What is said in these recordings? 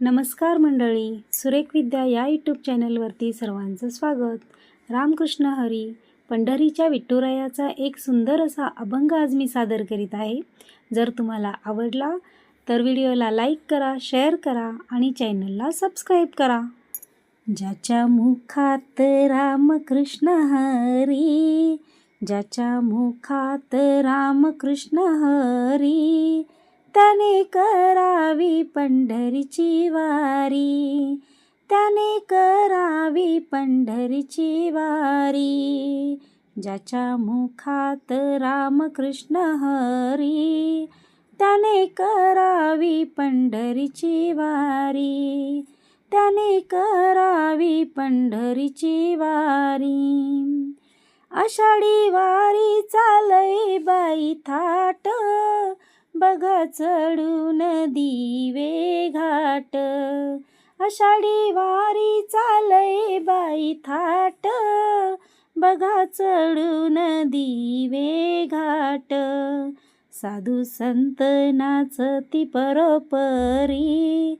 नमस्कार मंडळी, सुरेख विद्या या यूट्यूब चॅनलवरती सर्वांचं स्वागत. रामकृष्ण हरी. पंढरीच्या विठुरायाचा एक सुंदर असा अभंग आज मी सादर करीत आहे. जर तुम्हाला आवडला तर व्हिडिओला लाईक करा, शेअर करा आणि चॅनलला सबस्क्राईब करा. ज्याच्या मुखात रामकृष्ण हरी, ज्याच्या मुखात रामकृष्ण हरी, त्याने करावी पंढरीची वारी, त्याने करावी पंढरीची वारी. ज्याच्या मुखात रामकृष्ण हरी, त्याने करावी पंढरीची वारी, त्याने करावी पंढरीची वारी. आषाढी वारी चालय बाई थाट, बघा चढून दिवे घाट. आषाढी वारी चालय बाई थाट, बघा चढून दिवे घाट. साधू संत नाचती परोपरी,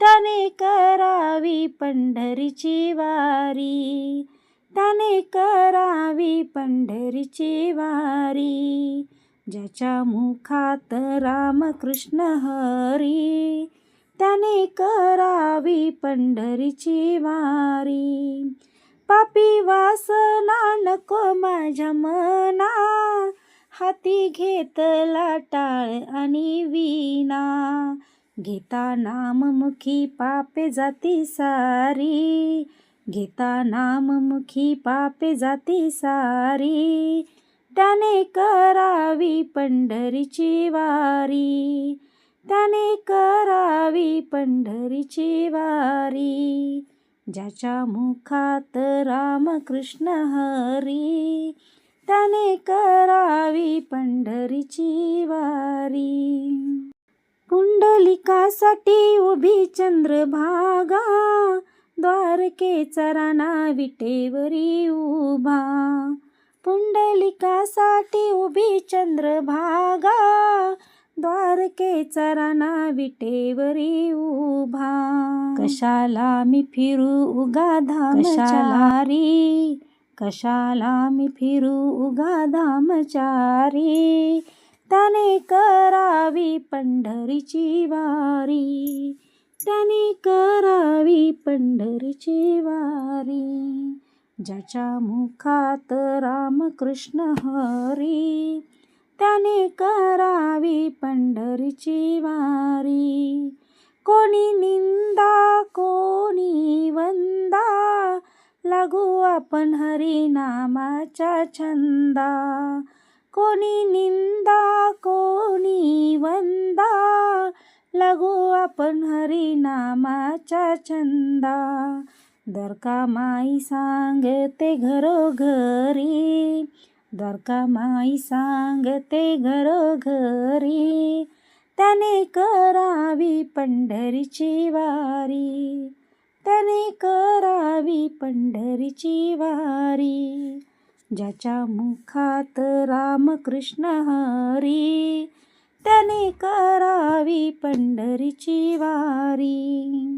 त्याने करावी पंढरीची वारी, त्याने करावी पंढरीची वारी. ज्याच्या मुखात रामकृष्ण हरी, त्याने करावी पंढरीची वारी. पापी वासना नको माझ्या मना, हाती घेतला टाळ आणि वीणा. घेता नाममुखी पापे जाती सारी, घेता नाममुखी पापे जाती सारी. त्याने करावी पंढरीची वारी, त्याने करावी पंढरीची वारी. ज्याच्या मुखात रामकृष्ण हरी, त्याने करावी पंढरीची वारी. पुंडलिकासाठी उभी चंद्रभागा, द्वारकेचा राणा विटेवरी उभा. पुंडलिकासाठी उभी चंद्रभागा, द्वारकेचा राणा विटेवरी उभा. कशाला मी फिरू उगा धामचारी, कशाला मी फिरू उगा धामचारी. त्याने करावी पंढरीची वारी, त्याने करावी पंढरीची वारी. ज्याच्या मुखात रामकृष्ण हरी, त्याने करावी पंढरीची वारी. कोणी निंदा कोणी वंदा, लागू आपण हरिनामाच्या छंदा. कोणी निंदा कोणी वंदा, लागू आपण हरिनामाच्या छंदा. द्वारका माई सांगते घरोघरी, द्वारका माई सांगते घरोघरी. त्याने करावी पंढरीची वारी, त्याने करावी पंढरीची वारी. ज्याच्या मुखात रामकृष्ण हरी, त्याने करावी पंढरीची वारी.